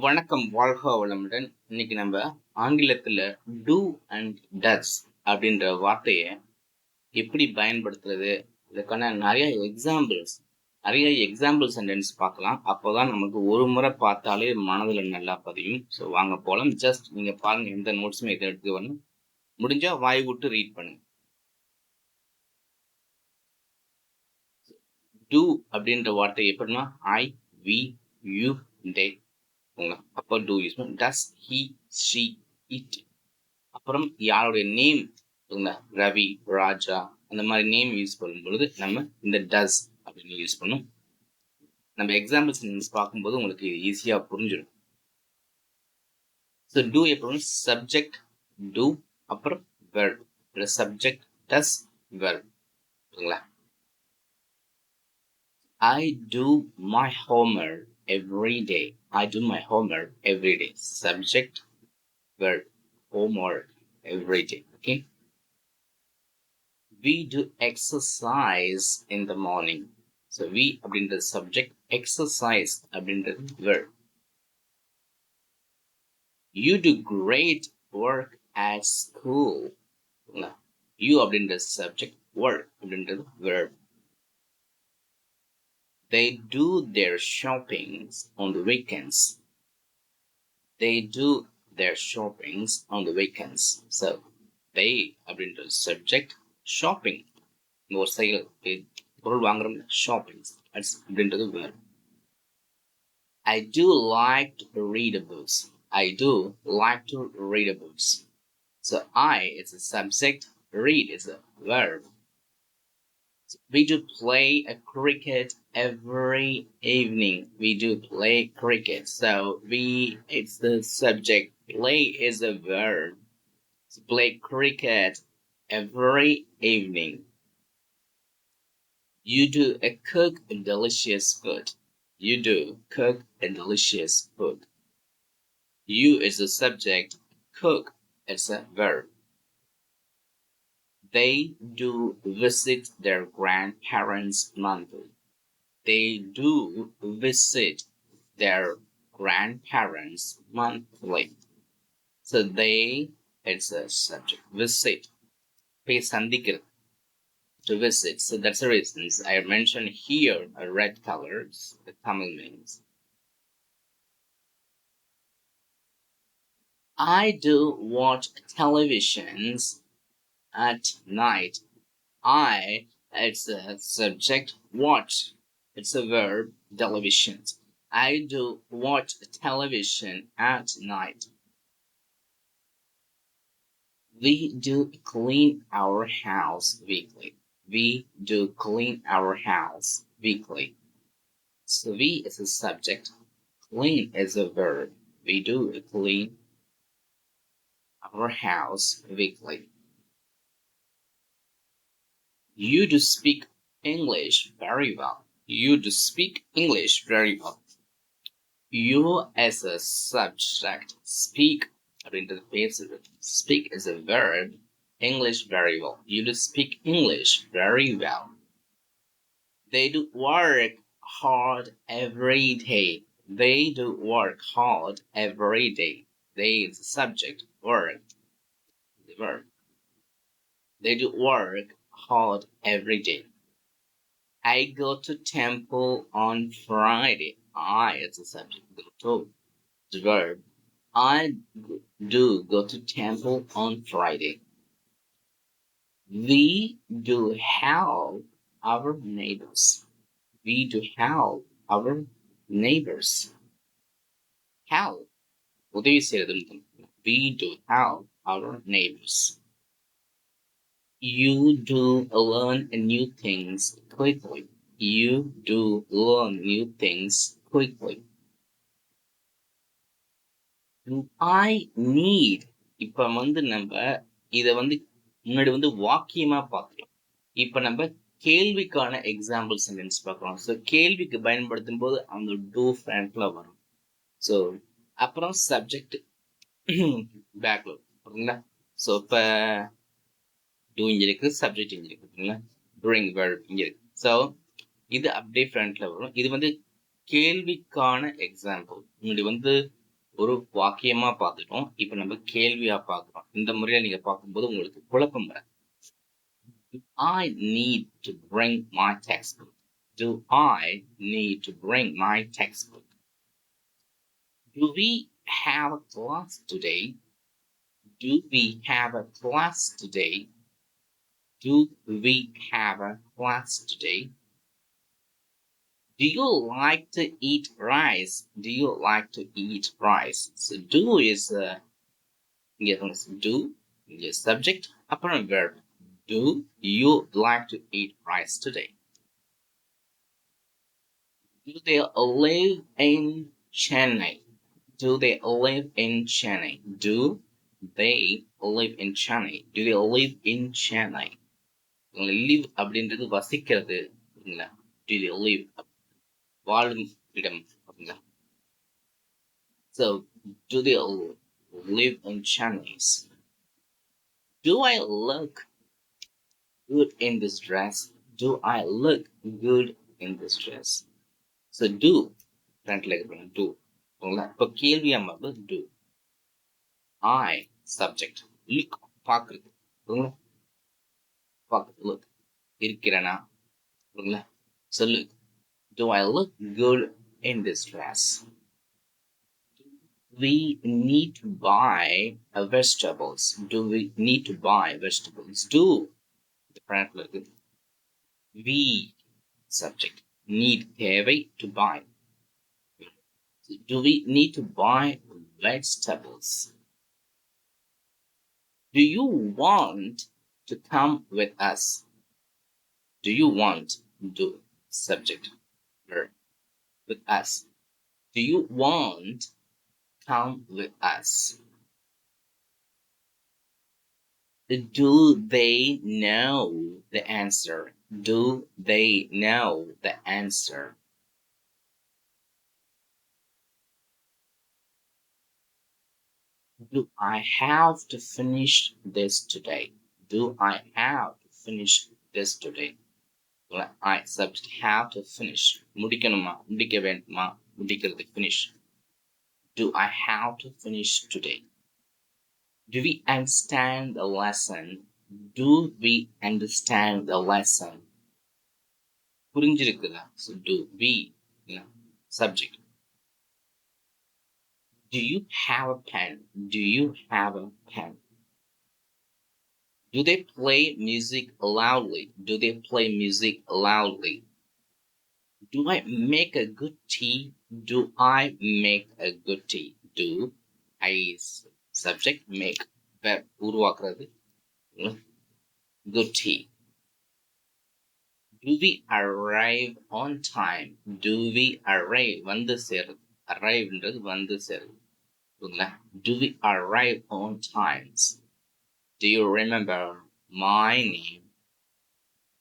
வணக்கம், வாழ்க வளமுடன். இன்னைக்கு நம்ம ஆங்கிலத்துல டூ அண்ட் டஸ் அப்படின்ற வார்த்தையை எப்படி பயன்படுத்துறது, இதுக்கான நிறைய எக்ஸாம்பிள் சென்டென்ஸ் பார்க்கலாம். அப்போதான் நமக்கு ஒரு முறை பார்த்தாலே மனதில் நல்லா பதியும். ஸோ வாங்க போலாம். ஜஸ்ட் நீங்க பாருங்க, எந்த நோட்ஸுமே இதை எடுத்து வரணும். முடிஞ்சா வாய் விட்டு ரீட் பண்ணுங்க. டூ அப்படின்ற வார்த்தை எப்படின்னா ஐ, வி, யூ, தே. அப்போ டூ யூஸ் பண்ணும். டஸ், ஹி, ஷி, இட். அப்புறம் யாருடைய நேம், ரவி, ராஜா, அந்த மாதிரி நேம் யூஸ் பண்ணும் பொழுது நம்ம இந்த டஸ் அப்படின்னு யூஸ் பண்ணும். நம்ம எக்ஸாம்பிள்ஸ் பார்க்கும்போது உங்களுக்கு ஈஸியா புரிஞ்சிடும். ஸோ டூ எப்போ சப்ஜெக்ட் டூ, அப்புறம் வெர்ப். சப்ஜெக்ட் டஸ், வெர்ப். சரிங்களா? I do my homework every day. I do my homework every day. Subject, verb, homework every day. Okay. We do exercise in the morning. So we அப்படின்ற subject, exercise அப்படின்றது verb. You do great work at school. You அப்படின்ற subject, work அப்படின்றது verb. They do their shoppings on the weekends. They do their shoppings on the weekends. So they அப்படின்ற subject, shopping ஒரு செயல், பொருள் வாங்குறோம், shopping அப்படின்றது verb. I do like to read books. I do like to read books. So I is a subject, read is a verb. So we do play a cricket every evening. We do play cricket. So it's the subject. Play is a verb. So play cricket every evening. You do cook a delicious food. You do cook a delicious food. You is the subject, cook is a verb. They do visit their grandparents monthly. They do visit their grandparents monthly. So they, it's a subject, visit. போய் சந்திக்கிறது, to visit. So that's the reasons I mentioned here red colors, the Tamil meanings. I do watch televisions at night. I, it's a subject, watch. It's a verb, television. I do watch television at night. We do clean our house weekly. We do clean our house weekly. So we is a subject, clean is a verb. We do clean our house weekly. You do speak English very well. You do speak English very well. You as a subject, speak அப்படின்றது பேசுறது. Speak is a verb, English very well. You do speak English very well. They do work hard every day. They do work hard every day. They is the subject, work, the verb. They do work hard every day. I go to temple on Friday. I is the subject, go to, the verb. I do go to temple on Friday. We do help our neighbors. We do help our neighbors. Help, உதவி செய்யறது. We do help our neighbors. You do learn new things quickly. You do learn new things quickly. Do I need, இப்ப நம்ம இத முன்னாடி வாக்கியமா பார்க்கலாம். இப்ப நம்ம கேள்விக்கான எக்ஸாம்பிள் சென்டென்ஸ் பார்க்கலாம். ஸோ கேள்விக்கு பயன்படுத்தும் போது அந்த டூ ஃப்ரண்ட்ல வரும். ஸோ அப்புறம் சப்ஜெக்ட் பேக்ல வரும். ஸோ இப்போ டூ இங்க இருக்கு, சப்ஜெக்ட் இங்க இருக்கு, டூரிங் வெர்ப் இங்க இருக்கு. ஸோ இது அப்படியே ஃப்ரண்ட்ல வரும். இது கேள்விக்கான எக்ஸாம்பிள். முன்னாடி ஒரு வாக்கியமா பார்த்துட்டோம். இப்ப நம்ம கேள்வியா பார்க்கிறோம். இந்த முறையில நீங்க பார்க்கும்போது உங்களுக்கு குழப்பம் வராது. Do I need to bring my textbook? Do I need to bring my textbook? Do we have a class today? Do we have a class today? Do we have a class today? Do you like to eat rice? Do you like to eat rice? So do is do is subject upon verb. Do you like to eat rice today? Do they live in Chennai? Do they live in Chennai? Do they live in Chennai? Do they live in Chennai? live அப்படின்றது வசிக்கிறது. Do they live வாழும் இடம் அப்படிங்களா? So do they live in Chennai? Do I look good in this dress? Do I look good in this dress? So do ஃப்ரண்ட்ல இருக்கணும் do. இப்போ கேள்வி அம்மாவு do. I subject. Look பார்க்குறது. பார்க்குறது look. இருக்கிறேனா? So look. Do I look good in this dress? We need to buy vegetables. Do we need to buy vegetables? Do the front look. We subject need தேவை to buy. Do we need to buy vegetables? Do you want to come with us? Do you want to subject verb with us? Do you want come with us? Do they know the answer? Do they know the answer? Do I have to finish this today? Do I have to finish this today? I subject have to finish. முடிக்கணுமா? முடிக்க வேண்டுமா? முடிக்கிறது finish. Do I have to finish today? Do we understand the lesson? Do we understand the lesson? புரிஞ்சிருக்குதா? So do we subject. Do you have a pen? Do you have a pen? Do they play music loudly? Do they play music loudly? Do I make a good tea? Do I make a good tea? Do I subject make verb உருவாக்குறது good tea. Do we arrive on time? Do we arrive வந்து சேருது. arriveன்றது வந்து சேருது. Do we arrive on times? Do you remember my name?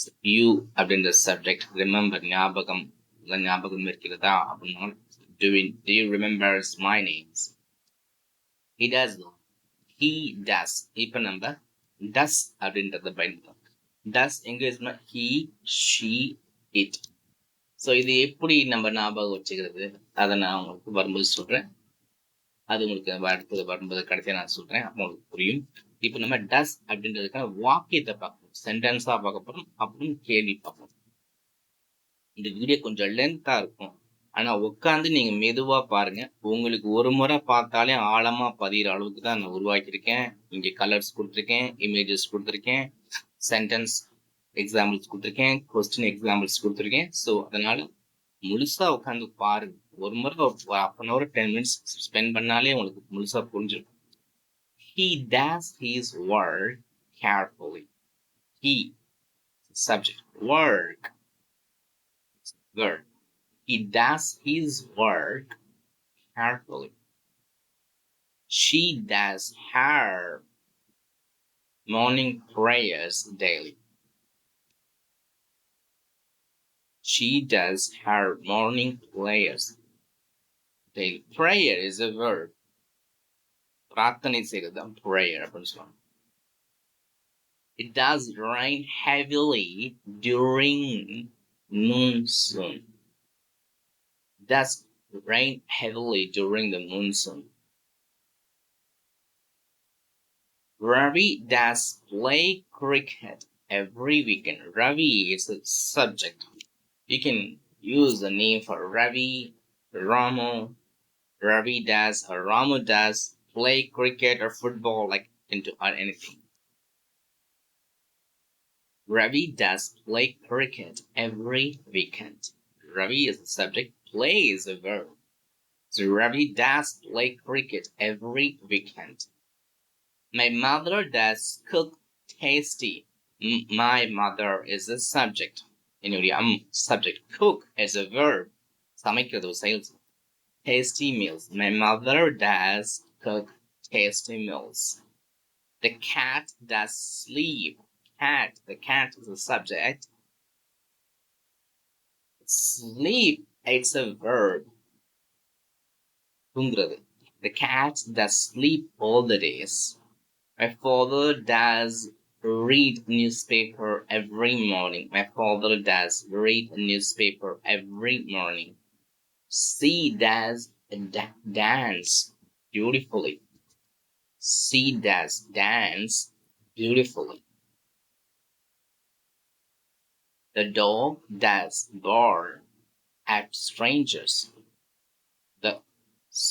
So, you அப்படின்ற subject remember ஞாபகம் இருக்கிறதா அப்படின்னா do you remember my names? He does not. He does. இப்போ நம்ம does அப்படின்றத பயன்படுத்தலாம். does எங்க யூஸ்னா he, she, it. ஸோ இது எப்படி நம்ம ஞாபகம் வச்சுக்கிறது அதை நான் உங்களுக்கு வரும்போது சொல்றேன். அது உங்களுக்கு அடுத்தது வரும்போது கடைசியாக நான் சொல்றேன், அப்போ உங்களுக்கு புரியும். இப்போ நம்ம டஸ் அப்படின்றதுக்கான வாக்கியத்தை பார்க்கணும், சென்டென்ஸா பார்க்க போறோம், அப்புறம் கேள்வி பார்ப்போம். இந்த வீடியோ கொஞ்சம் லென்த்தா இருக்கும், ஆனா உட்காந்து நீங்க மெதுவா பாருங்க. உங்களுக்கு ஒரு முறை பார்த்தாலே ஆழமா பதிகிற அளவுக்கு தான் நான் உருவாக்கியிருக்கேன். இங்க கலர்ஸ் கொடுத்துருக்கேன், இமேஜஸ் கொடுத்துருக்கேன், சென்டென்ஸ் எக்ஸாம்பிள்ஸ் கொடுத்துருக்கேன், கொஸ்டின் எக்ஸாம்பிள்ஸ் கொடுத்துருக்கேன். ஸோ அதனால முழுசா உட்காந்து பாருங்க. ஒரு முறை half an hour 10 minutes spend பண்ணாலே உங்களுக்கு முழுசா புரிஞ்சிடும். He does his work carefully. He subject work. He does his work carefully. She does her morning prayers daily. She does her morning prayers daily. Prayer is a verb. பிரார்த்தனை செய்கிறது prayer அப்படின்னு சொல்லுவாங்க. It does rain heavily during monsoon. It does rain heavily during the monsoon. Ravi does play cricket every weekend. Ravi is a subject. You can use the name for Ravi, Ramu. Ravi does or Ramu does play cricket or football, like into or anything. Ravi does play cricket every weekend. Ravi is the subject, play is a verb. So Ravi does play cricket every weekend. My mother does cook tasty. My mother is the subject. என்னுடைய subject. Cook is a verb. சமைக்கிறது ஒரு செயல். Tasty meals. My mother does cook tasty meals. The cat does sleep. The cat is a subject. Sleep, it's a verb. தூங்குறது. The cat does sleep all the days. My father does read newspaper every morning. My father does read a newspaper every morning. She does dance beautifully. She does dance beautifully. The dog does bark at strangers. The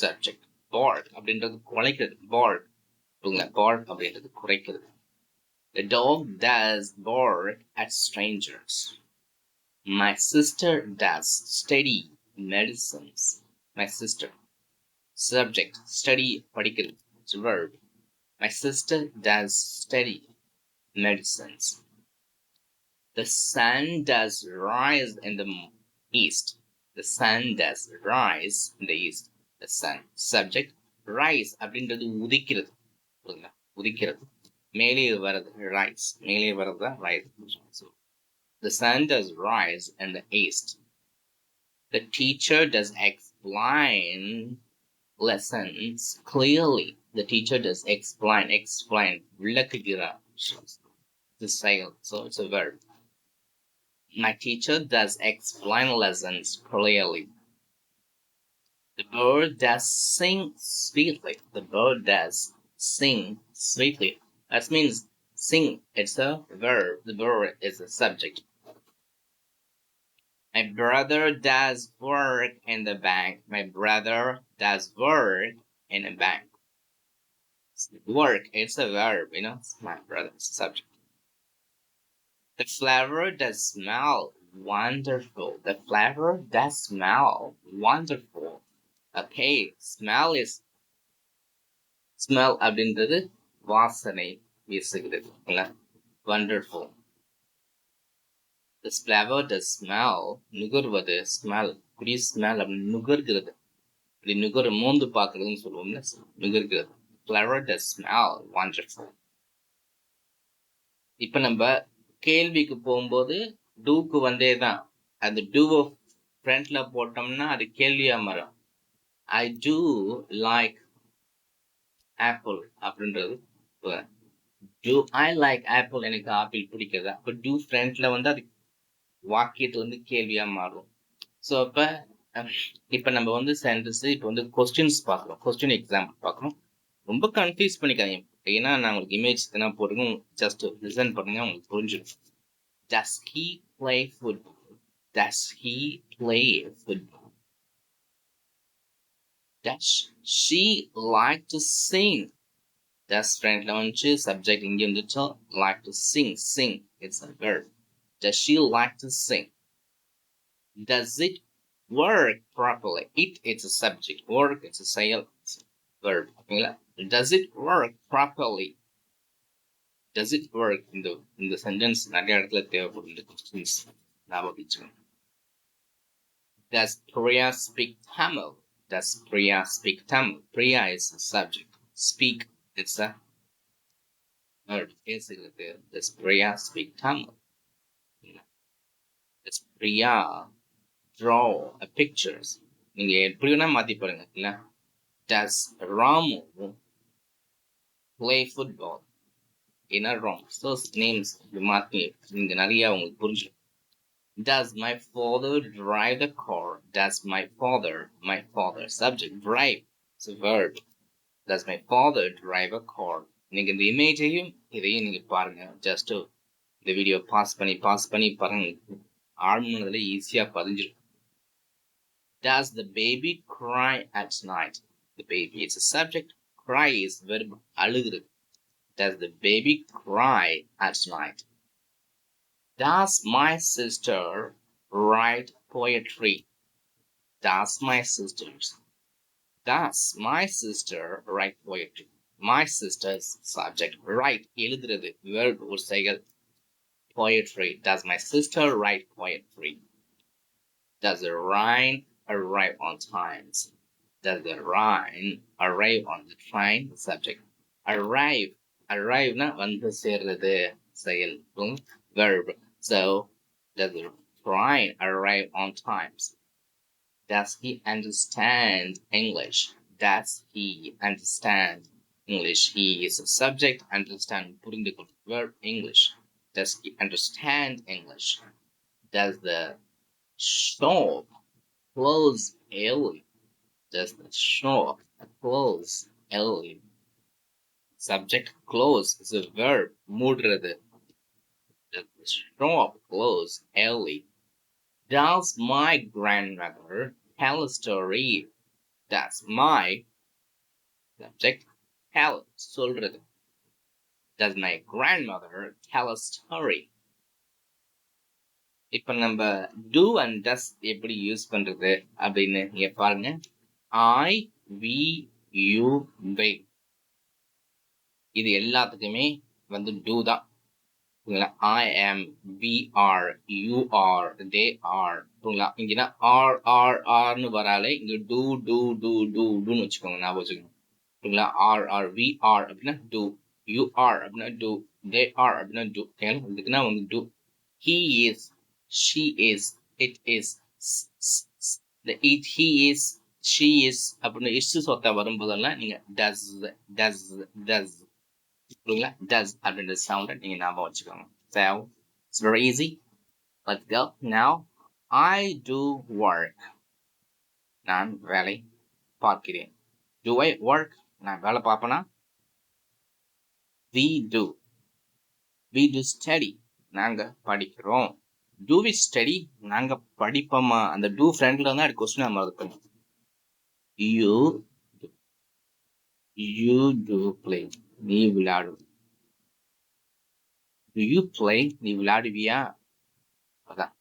subject bark அப்படின்றது குலைக்கிறது. bark bark அப்படின்றது குறைக்கிறது. The dog does bark at strangers. My sister does study medicines. My sister. Subject study படிக்கிறது. It's a verb. My sister does study medicines. The sun does rise in the east. The sun does rise in the east. The sun. Subject rise அப்படின்றது உதிக்கிறது. உதிக்கிறது. மேலே வரது rise. மேலே வரது rise. So the sun does rise in the east. The teacher does explain lessons clearly. The teacher does explain. விளக்குகிறார். The sail. So it's a verb. My teacher does explain lessons clearly. The bird does sing sweetly. The bird does sing sweetly. That means sing, it's a verb. The bird is a subject. My brother does work in the bank. My brother does work in a bank. Work, it's a verb, My brother's subject. The flower does smell wonderful. The flower does smell wonderful. Okay, smell அப்படின்றது வாசனை வீசுகிறது. Wonderful. The flower does smell நுகர்வது smell. Could you smell அப்படின்னு நுகர்கிறது. இப்படி மோந்து பார்க்கறதுன்னு சொல்லுவோம்ல, நுகர்கிறது. Flower does smell wonderful. இப்ப நம்ம கேள்விக்கு போகும்போது டூக்கு வந்தேதான். அந்த டூவை ஃப்ரண்ட்ல போட்டோம்னா அது கேள்வியா மாறும். I do like apple அப்படின்றது. Do I like apple? எனக்கு ஆப்பிள் பிடிக்கிறதா? அப்ப do ஃப்ரண்ட்ல வந்து அது வாக்கியத்துல வந்து கேள்வியா மாறும். ஸோ இப்ப நம்ம வந்து சென்டென்ஸ் இப்ப வந்து கொஸ்டின்ஸ் பார்க்கணும். கொஸ்டின் எக்ஸாம்பிள் பார்க்கணும். ரொம்ப கன்ஃபியூஸ் பண்ணிக்காதீங்க. ஏன்னா நான் உங்களுக்கு இமேஜ் தானே போடுங்க. ஜஸ்ட் லிசன் பண்ணுங்க, உங்களுக்கு புரிஞ்சிடும். Does he play football? Does he play football? Does she like to sing? Does ஃப்ரண்ட்ல வந்து சப்ஜெக்ட் இங்க வந்துச்சோ like to sing. Sing, it's a verb. Does she like to sing? Does it work properly? It's a subject. Work, it's a செயல், verb. ஓகேங்களா? Does it work properly? Does it work? இந்த sentence நிறைய இடத்துல தேவைப்படும். இந்த questions ஞாபகம் வச்சுக்கணும். Does Priya speak Tamil? Does Priya speak Tamil? Priya is a subject. Speak, it's a verb. Does Priya speak Tamil? Does Priya draw a pictures? நீங்க எப்படி வேணா மாத்தி பாருங்க. இல்ல Does Ramu play football? என்ன wrong? So names மாத்தி நீங்க நிறைய உங்களுக்கு புரிஞ்சிடும். Does my father drive the car? Does my father, subject, drive, it's a verb. Does my father drive a car? நீங்க இந்த இமேஜையும் இதையும் நீங்க பாருங்க. ஜஸ்ட் இந்த வீடியோ பாஸ் பண்ணி பாருங்க. ஆழ்மனதுல ஈஸியா பதிஞ்சிடும். Does the baby cry at night? The baby is a subject. Cry is verb. அழுகுறது. Does the baby cry at night? Does my sister write poetry? Does my sister write poetry? My sister's subject. Write எழுதுறது verb ஒரு செயல். Poetry. Does my sister write poetry? Does the rain arrive on time? Does the rain arrive on the train? Subject. Arrive. Arrive-na வந்து சேர்றது செயல். Verb. So, does the train arrive on time? Does he understand English? Does he understand English? He is a subject. Understand புரிந்து கொள் verb English. Does he understand English? Does the shop close early? Does the shop close early? Subject close is a verb. மூடுறது. Does the shop close early? Does my grandmother tell a story? Does my subject tell சொல்றது. Does my grandmother tell a story? இப்ப நம்ம do and does எப்படி use பண்றது அப்படின்னு நீங்க பாருங்க. I, we, you, they. இது எல்லாத்துக்குமே வந்து do தான். I am, we are, you are, they are. இங்கன்னா are வராலே இங்க doன்னு வச்சுக்கோங்க. ஞாபகம் வச்சுக்கோங்க. are, we are அப்படின்னா do, you are அப்படின்னா do, they are அப்படின்னா do. இதுக்குன்னா வந்து do. He is, she is, it is, he is, she is அப்படின்னு இஸ் சொத்த வரும்போதெல்லாம் நீங்க does does அப்படின்ற சவுண்டை நீங்க ஞாபகம் வச்சுக்கோங்க. So it's very easy. Let's go. Now I do work. நான் வேலை பார்க்கிறேன். Do I work? நான் வேலை பார்ப்பேனா? We do study. நாங்க படிக்கிறோம். Do we study? நாங்க படிப்போமா? அந்த do ஃப்ரண்ட்ல தான் அது கொஸ்டின் நம்ம இருக்கோம். You do play. நீ விளையாடு. Do you play? நீ விளையாடுவியா? அதான்.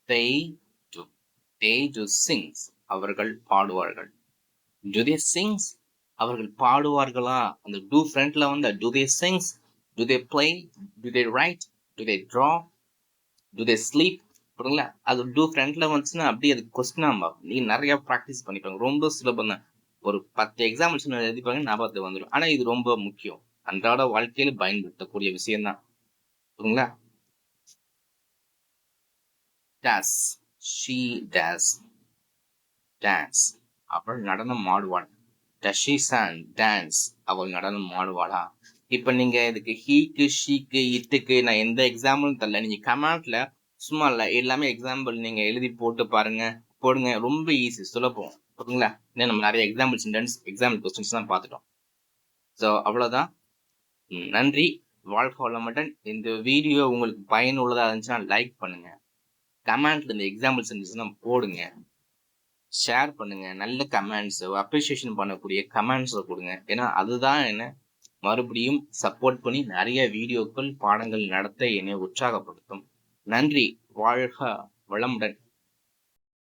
They do sings. அவர்கள் பாடுவார்கள். Do they sings? அவர்கள் பாடுவார்களா? அந்த do ஃப்ரண்ட்ல வந்து do they sings? Do they play? Do they write? Do they draw? Do they sleep? புரியுங்களா? அது do ஃப்ரண்ட்ல வந்துச்சுன்னா அப்படியே அது கொஸ்டினா நீ நிறைய ப்ராக்டிஸ் பண்ணிப்பாங்க. ரொம்ப சுலபம் தான். ஒரு 10 எக்ஸாம்பிள்ஸ் எழுதிப்பாங்க, ஞாபகத்துக்கு வந்துடும். ஆனா இது ரொம்ப முக்கியம். அன்றாட வாழ்க்கையில பயன்படுத்தக்கூடிய விஷயம் தான். புரியுங்களா? Does she does dance? அவள் நடனம் ஆடுவாள். Does she dance? அவள் நடனம் ஆடுவாளா? இப்ப நீங்க இதுக்கு ஹீக்கு, ஷீக்கு, இட்டுக்கு நான் எந்த எக்ஸாம்பிளும் தரல. நீங்க கமெண்ட்ல சும்மா இல்ல எல்லாமே எக்ஸாம்பிள் நீங்க எழுதி போடுங்க. ரொம்ப ஈஸி, சுலபம். ஓகேங்களா? நம்ம நிறைய எக்ஸாம்பிள் சென்டென்ஸ், எக்ஸாம்பிள் கொஸ்டின்ஸ் தான் பார்த்துட்டோம். ஸோ அவ்வளவுதான். நன்றி. வாழ்க வளமுடன். இந்த வீடியோ உங்களுக்கு பயனுள்ளதா இருந்துச்சுன்னா லைக் பண்ணுங்க. கமெண்ட்ல இந்த எக்ஸாம்பிள் சென்டென்ஸ் போடுங்க. ஷேர் பண்ணுங்க. நல்ல கமெண்ட்ஸ், அப்ரிசியேஷன் பண்ணக்கூடிய கமெண்ட்ஸ் கொடுங்க. ஏன்னா அதுதான் என்ன மறுபடியும் சப்போர்ட் பண்ணி நிறைய வீடியோக்கள், பாடங்கள் நடத்த என்னை உற்சாகப்படுத்தும். நன்றி. வாழ்க வளமுடன்.